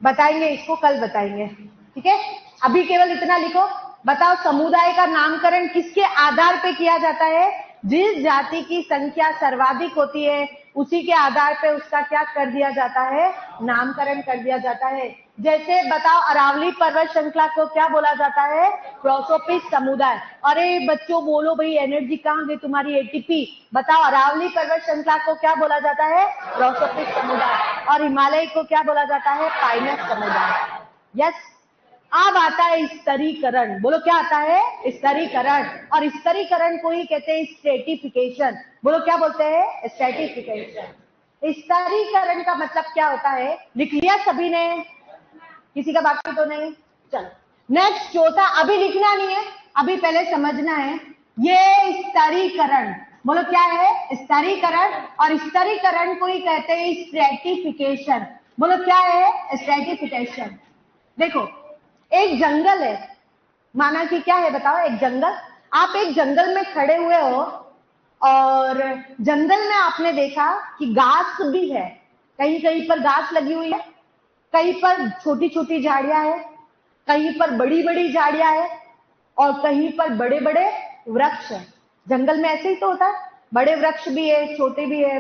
बताएंगे इसको, कल बताएंगे, ठीक है। अभी केवल इतना लिखो, बताओ समुदाय का नामकरण किसके आधार पे किया जाता है? जिस जाति की संख्या सर्वाधिक होती है, उसी के आधार पे उसका क्या कर दिया जाता है, नामकरण कर दिया जाता है। जैसे बताओ अरावली पर्वत श्रृंखला को क्या बोला जाता है? प्रोसोपिस समुदाय। अरे बच्चों बोलो भाई, एनर्जी कहाँ गई तुम्हारी, एटीपी। बताओ अरावली पर्वत श्रृंखला को क्या बोला जाता है? प्रोसोपिस समुदाय। और हिमालय को क्या बोला जाता है? पाइनस समुदाय। यस। अब आता है स्तरीकरण, बोलो क्या आता है? स्तरीकरण। और स्तरीकरण को ही कहते हैं स्ट्रेटिफिकेशन। बोलो क्या बोलते हैं? स्ट्रेटिफिकेशन। स्तरीकरण का मतलब क्या होता है, लिख लिया सभी ने? किसी का बाकी तो नहीं? चलो नेक्स्ट चौथा, अभी लिखना नहीं है, अभी पहले समझना है। ये स्तरीकरण, बोलो क्या है? स्तरीकरण। और स्तरीकरण को ही कहते हैं स्ट्रेटिफिकेशन। बोलो क्या है? स्ट्रेटिफिकेशन। देखो एक जंगल है, माना कि क्या है बताओ, एक जंगल। आप एक जंगल में खड़े हुए हो और जंगल में आपने देखा कि घास भी है, कहीं कहीं पर घास लगी हुई है, कहीं पर छोटी छोटी झाड़ियां है, कहीं पर बड़ी बड़ी झाड़ियां है, और कहीं पर बड़े बड़े वृक्ष है। जंगल में ऐसे ही तो होता है, बड़े वृक्ष भी है, छोटे भी है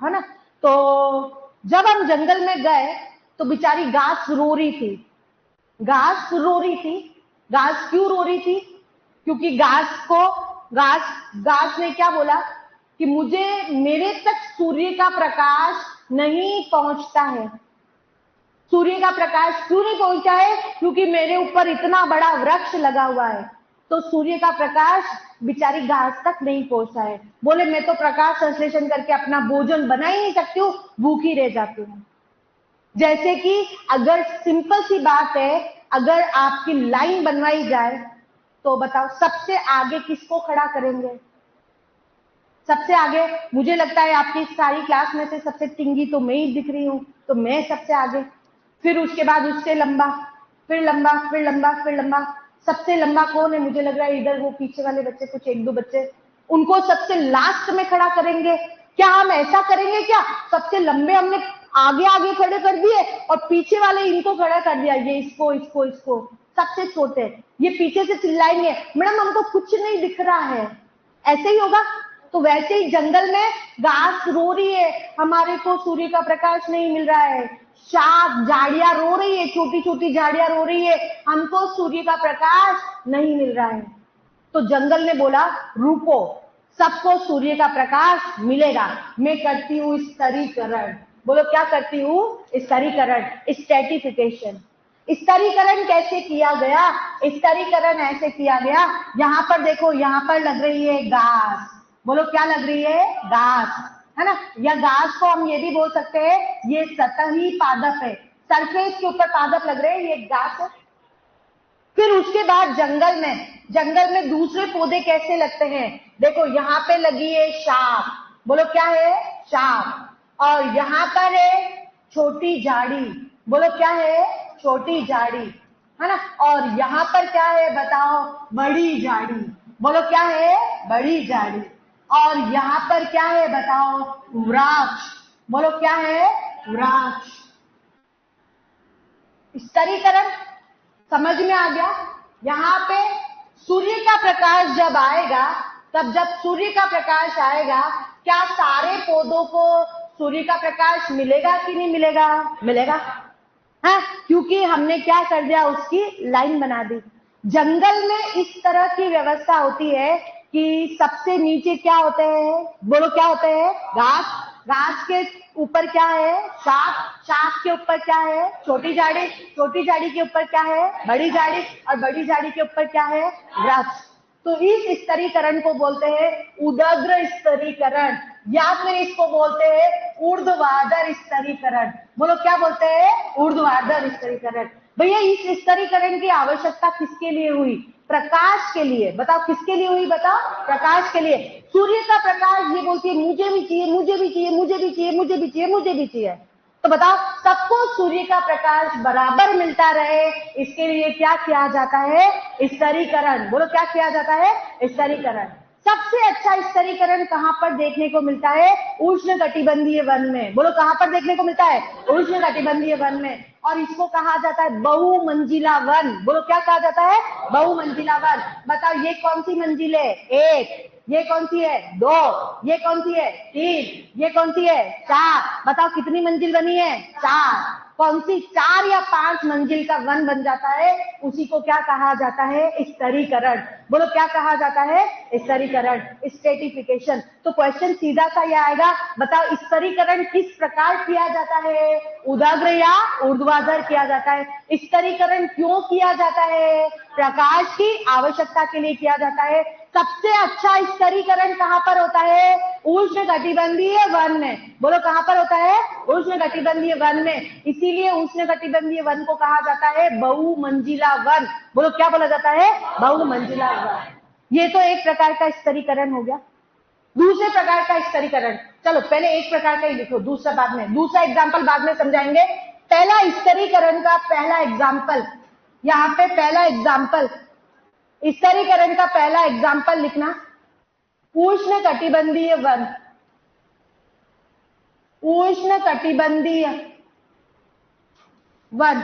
ना। तो जब हम जंगल में गए तो बेचारी घास रो रही थी। घास रो रही थी। घास क्यों रो रही थी? क्योंकि घास ने क्या बोला कि मुझे, मेरे तक सूर्य का प्रकाश नहीं पहुंचता है। सूर्य का प्रकाश क्यों नहीं पहुंचता है? क्योंकि मेरे ऊपर इतना बड़ा वृक्ष लगा हुआ है, तो सूर्य का प्रकाश बेचारी घास तक नहीं पहुंचता है। बोले मैं तो प्रकाश संश्लेषण करके अपना भोजन बना ही नहीं सकती हूँ, भूखी रह जाती हूँ। जैसे कि अगर सिंपल सी बात है, अगर आपकी लाइन बनवाई जाए तो बताओ सबसे आगे किसको खड़ा करेंगे? सबसे आगे मुझे लगता है आपकी सारी क्लास में से सबसे टिंगी तो मैं ही दिख रही हूँ, तो मैं सबसे आगे, फिर उसके बाद उससे लंबा, फिर लंबा, फिर लंबा, फिर लंबा। सबसे लंबा कौन है? मुझे लग रहा है इधर वो पीछे वाले बच्चे, कुछ एक दो बच्चे, उनको सबसे लास्ट में खड़ा करेंगे। क्या हम ऐसा करेंगे क्या? सबसे लंबे हमने आगे आगे खड़े कर दिए और पीछे वाले इनको खड़ा कर दिया, ये इसको इसको इसको। सबसे छोटे। ये पीछे से चिल्लाएंगे, मैडम हमको कुछ नहीं दिख रहा है, ऐसे ही होगा। तो वैसे ही जंगल में घास रो रही है, हमारे को सूर्य का प्रकाश नहीं मिल रहा है। शाख झाड़ियां रो रही है, छोटी छोटी झाड़ियां रो रही है, हमको सूर्य का प्रकाश नहीं मिल रहा है। तो जंगल ने बोला, रुको, सबको सूर्य का प्रकाश मिलेगा, मैं करती हूँ स्तरीकरण। बोलो क्या करती हूँ? स्तरीकरण, स्ट्रेटिफिकेशन। स्तरीकरण कैसे किया गया? स्तरीकरण ऐसे किया गया, यहाँ पर देखो, यहाँ पर लग रही है घास। बोलो क्या लग रही है? घास, है ना। या घास को हम ये भी बोल सकते हैं, ये सतही पादप है, सरफेस के ऊपर पादप लग रहे हैं, ये घास है। फिर उसके बाद जंगल में दूसरे पौधे कैसे लगते हैं? देखो यहाँ पे लगी है शाख, बोलो क्या है? शाख। और यहाँ पर है छोटी झाड़ी, बोलो क्या है? छोटी झाड़ी, है ना। और यहाँ पर क्या है बताओ? बड़ी झाड़ी, बोलो क्या है? बड़ी झाड़ी। और यहाँ पर क्या है बताओ? वृक्ष, बोलो क्या है? वृक्ष। स्तरीकरण समझ में आ गया? यहाँ पे सूर्य का प्रकाश जब आएगा, तब जब सूर्य का प्रकाश आएगा, क्या सारे पौधों को सूर्य का प्रकाश मिलेगा कि नहीं मिलेगा? मिलेगा, है, क्योंकि हमने क्या कर दिया? उसकी लाइन बना दी। जंगल में इस तरह की व्यवस्था होती है कि सबसे नीचे क्या होते हैं? बोलो क्या होते हैं? घास, घास के ऊपर क्या है? शाख, शाख के ऊपर क्या है? छोटी झाड़ी, छोटी झाड़ी के ऊपर क्या है? बड़ी झाड़ी, और बड़ी झाड़ी के ऊपर क्या है? वृक्ष। तो इस स्तरीकरण को बोलते हैं उदग्र स्तरीकरण, या फिर इसको बोलते हैं ऊर्ध्वाधर स्तरीकरण। बोलो क्या बोलते हैं? ऊर्ध्वाधर स्तरीकरण। भैया इस स्तरीकरण की आवश्यकता किसके लिए हुई? प्रकाश के लिए। बताओ किसके लिए हुई? बताओ, प्रकाश के लिए। सूर्य का प्रकाश ये बोलती है मुझे भी चाहिए, मुझे भी चाहिए, मुझे भी चाहिए, मुझे भी चाहिए, मुझे भी चाहिए। तो बताओ सबको सूर्य का प्रकाश बराबर मिलता रहे, इसके लिए क्या किया जाता है? स्तरीकरण। बोलो क्या किया जाता है? स्तरीकरण। सबसे अच्छा स्तरीकरण कहां पर देखने को मिलता है? उष्ण कटिबंधीय वन में। बोलो कहां पर देखने को मिलता है? उष्ण कटिबंधीय वन में। और इसको कहा जाता है बहुमंजिला वन। बोलो क्या कहा जाता है? बहुमंजिला वन। बताओ ये कौन सी मंजिल है? एक। ये कौन सी है? दो। ये कौन सी है? तीन। ये कौन सी है? चार। बताओ कितनी मंजिल बनी है? चार। कौन सी? 4 या 5 मंजिल का वन बन जाता है, उसी को क्या कहा जाता है? स्तरीकरण। बोलो क्या कहा जाता है? स्तरीकरण, स्ट्रेटिफिकेशन। तो क्वेश्चन सीधा सा ये आएगा, बताओ स्तरीकरण किस प्रकार किया जाता है? उदग्र या ऊर्ध्वाधर किया जाता है? स्तरीकरण क्यों किया जाता है? प्रकाश की आवश्यकता के लिए किया जाता है। सबसे अच्छा स्तरीकरण कहां पर होता है? उष्ण कटिबंधीय वन में। बोलो कहां पर होता है? उष्ण कटिबंधीय वन में। इसीलिए उष्ण कटिबंधीय वन को कहा जाता है बहुमंजिला वन। बोलो क्या बोला जाता है? बहुमंजिला वन। ये तो एक प्रकार का स्तरीकरण हो गया। दूसरे प्रकार का स्तरीकरण, चलो पहले एक प्रकार का ही लिखो, दूसरा बाद में, दूसरा एग्जाम्पल बाद में समझाएंगे। पहला स्तरीकरण का पहला एग्जाम्पल, यहाँ पे पहला एग्जाम्पल, स्तरीकरण का पहला एग्जाम्पल लिखना, उष्ण कटिबंधीय वन। उष्ण कटिबंधीय वन।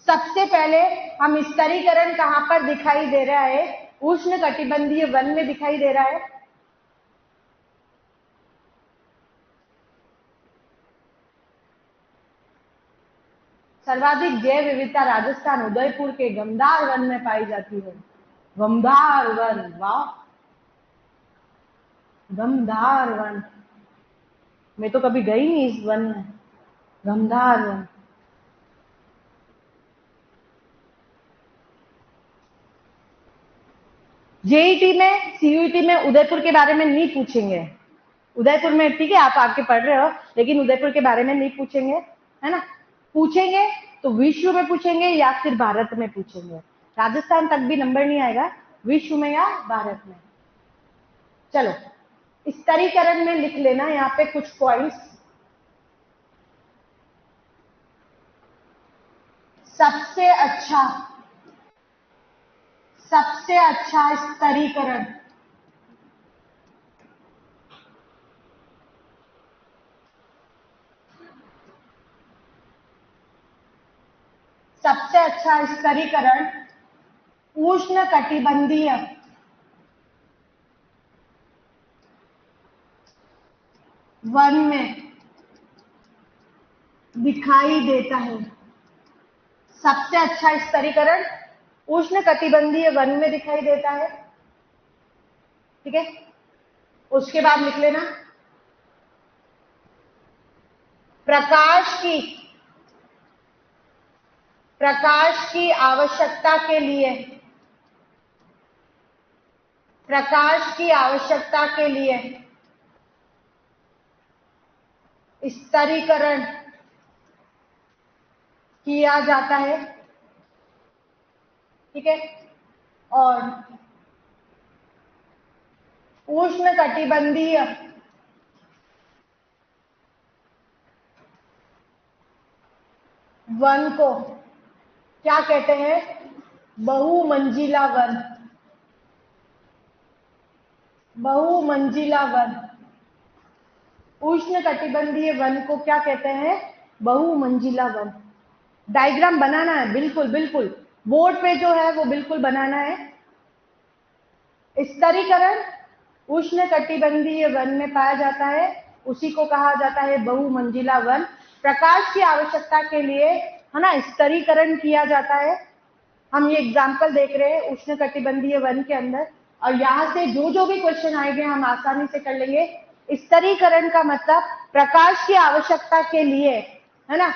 सबसे पहले हम स्तरीकरण कहां पर दिखाई दे रहा है? उष्ण कटिबंधीय वन में दिखाई दे रहा है। सर्वाधिक जैव विविधता राजस्थान उदयपुर के गमदार वन में पाई जाती है। गमदार वन, वाह, गमदार वन। मैं तो कभी गई नहीं इस वन में। गमदार वन। जेईटी में, सीयूईटी में उदयपुर के बारे में नहीं पूछेंगे। उदयपुर में ठीक है आप आके पढ़ रहे हो, लेकिन उदयपुर के बारे में नहीं पूछेंगे, है ना। पूछेंगे तो विश्व में पूछेंगे या फिर भारत में पूछेंगे। राजस्थान तक भी नंबर नहीं आएगा, विश्व में या भारत में। चलो स्तरीकरण में लिख लेना यहाँ पे कुछ पॉइंट्स। सबसे अच्छा, सबसे अच्छा स्तरीकरण, सबसे अच्छा स्तरीकरण उष्ण कटिबंधीय वन में दिखाई देता है। सबसे अच्छा स्तरीकरण उष्ण कटिबंधीय वन में दिखाई देता है। ठीक है, उसके बाद लिख लेना प्रकाश की आवश्यकता के लिए, प्रकाश की आवश्यकता के लिए स्तरीकरण किया जाता है। ठीक है, और उष्ण कटिबंधीय वन को क्या कहते हैं? बहुमंजिला वन। बहुमंजिला वन, उष्ण कटिबंधीय वन को क्या कहते हैं? बहुमंजिला वन। डायग्राम बनाना है, बिल्कुल बिल्कुल बोर्ड पे जो है वो बिल्कुल बनाना है। स्तरीकरण उष्ण कटिबंधीय वन में पाया जाता है, उसी को कहा जाता है बहुमंजिला वन। प्रकाश की आवश्यकता के लिए, है ना, स्तरीकरण किया जाता है। हम ये एग्जाम्पल देख रहे हैं उष्ण कटिबंधीय वन के अंदर, और यहाँ से जो भी क्वेश्चन आएंगे हम आसानी से कर लेंगे। स्तरीकरण का मतलब प्रकाश की आवश्यकता के लिए, है ना,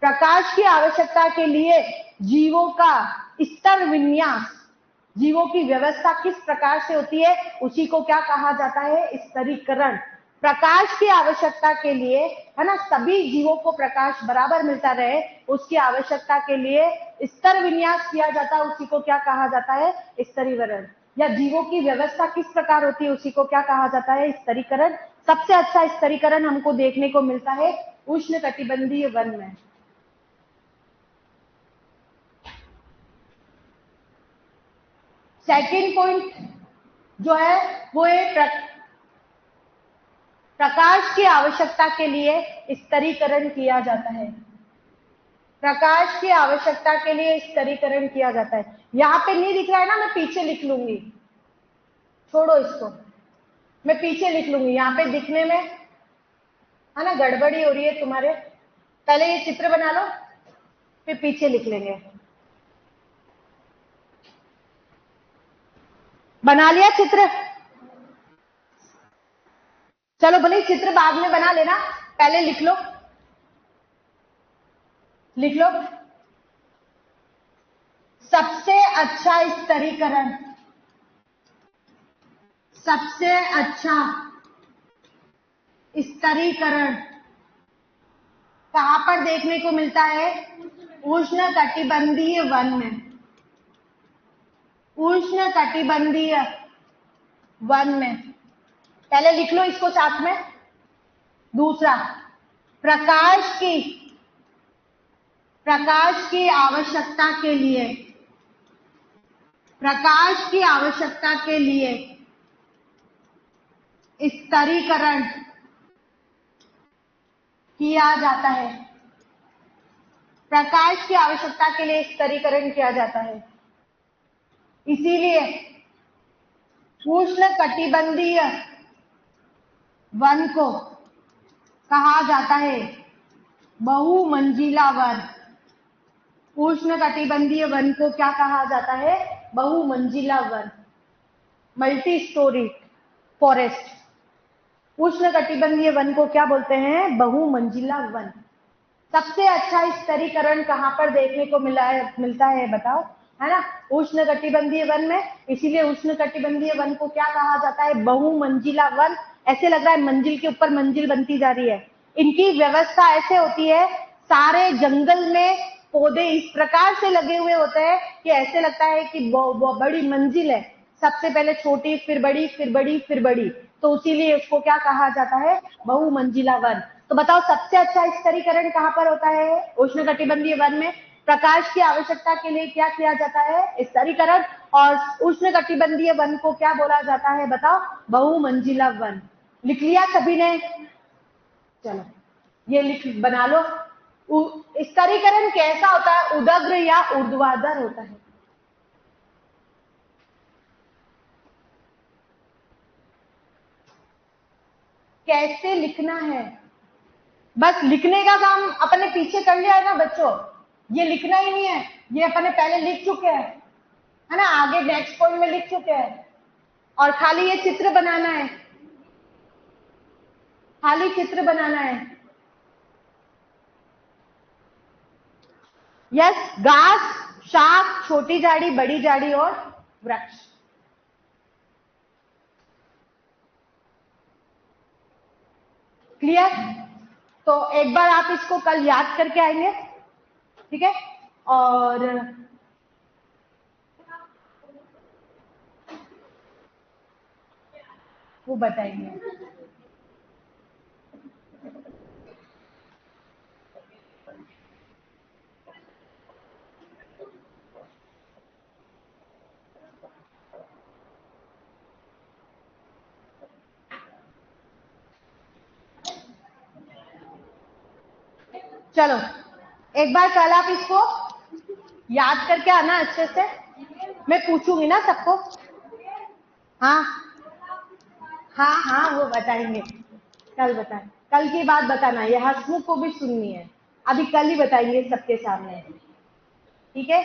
प्रकाश की आवश्यकता के लिए जीवों का स्तर विन्यास, जीवों की व्यवस्था किस प्रकार से होती है, उसी को क्या कहा जाता है? स्तरीकरण। प्रकाश की आवश्यकता के लिए, है ना, सभी जीवों को प्रकाश बराबर मिलता रहे, उसकी आवश्यकता के लिए स्तर विन्यास किया जाता है, उसी को क्या कहा जाता है? स्तरीकरण। या जीवों की व्यवस्था किस प्रकार होती है, उसी को क्या कहा जाता है? स्तरीकरण। सबसे अच्छा स्तरीकरण हमको देखने को मिलता है उष्ण कटिबंधीय वन में। सेकेंड पॉइंट जो है वो है प्रकाश की आवश्यकता के लिए स्तरीकरण किया जाता है। प्रकाश की आवश्यकता के लिए स्तरीकरण किया जाता है। यहाँ पे नहीं दिख रहा है ना, मैं पीछे लिख लूंगी, छोड़ो इसको, मैं पीछे लिख लूंगी। यहाँ पे दिखने में, है ना, गड़बड़ी हो रही है तुम्हारे। पहले ये चित्र बना लो, फिर पीछे लिख लेंगे। बना लिया चित्र? चलो भले चित्र बाद में बना लेना, पहले लिख लो, लिख लो। सबसे अच्छा स्तरीकरण, सबसे अच्छा स्तरीकरण कहां पर देखने को मिलता है? उष्ण कटिबंधीय वन में। उष्ण कटिबंधीय वन में, पहले लिख लो इसको साथ में। दूसरा, प्रकाश की आवश्यकता के लिए, प्रकाश की आवश्यकता के लिए स्तरीकरण किया जाता है। प्रकाश की आवश्यकता के लिए स्तरीकरण किया जाता है, इसीलिए उष्ण कटिबंधीय वन को कहा जाता है बहुमंजिला वन। उष्ण कटिबंधीय वन को क्या कहा जाता है? बहुमंजिला वन, मल्टी स्टोरी फॉरेस्ट। उष्ण कटिबंधीय वन को क्या बोलते हैं? बहुमंजिला वन। सबसे अच्छा स्तरीकरण कहां पर देखने को मिलता है बताओ, है ना? उष्ण कटिबंधीय वन में। इसीलिए उष्ण कटिबंधीय वन को क्या कहा जाता है? बहुमंजिला वन। ऐसे लग रहा है मंजिल के ऊपर मंजिल बनती जा रही है। इनकी व्यवस्था ऐसे होती है, सारे जंगल में पौधे इस प्रकार से लगे हुए होते हैं कि ऐसे लगता है कि बड़ी मंजिल है, सबसे पहले छोटी, फिर बड़ी, फिर बड़ी, फिर बड़ी। तो इसीलिए उसको क्या कहा जाता है? बहुमंजिला वन। तो बताओ सबसे अच्छा स्तरीकरण कहां पर होता है? उष्ण कटिबंधीय वन में। प्रकाश की आवश्यकता के लिए क्या किया जाता है? स्तरीकरण। और उष्ण कटिबंधीय वन को क्या बोला जाता है बताओ? बहुमंजिला वन। लिख लिया सभी ने? चलो ये लिख बना लो। स्तरीकरण कैसा होता है? उदग्र या ऊर्ध्वाधर होता है? कैसे लिखना है? बस लिखने का काम अपने पीछे कर लिया है ना बच्चों, ये लिखना ही नहीं है, ये अपने पहले लिख चुके हैं, है ना, आगे नेक्स्ट पॉइंट में लिख चुके हैं, और खाली ये चित्र बनाना है, खाली चित्र बनाना है। यस, घास, शाख, छोटी झाड़ी, बड़ी झाड़ी और वृक्ष। क्लियर? तो एक बार आप इसको कल याद करके आएंगे, ठीक है? और वो बताएंगे। चलो एक बार कल आप इसको याद करके आना अच्छे से, मैं पूछूंगी ना सबको। हाँ हाँ हाँ, वो बताएंगे, कल बताएं, कल की बात बताना, ये हसमुख को भी सुननी है, अभी कल ही बताएंगे सबके सामने, ठीक है?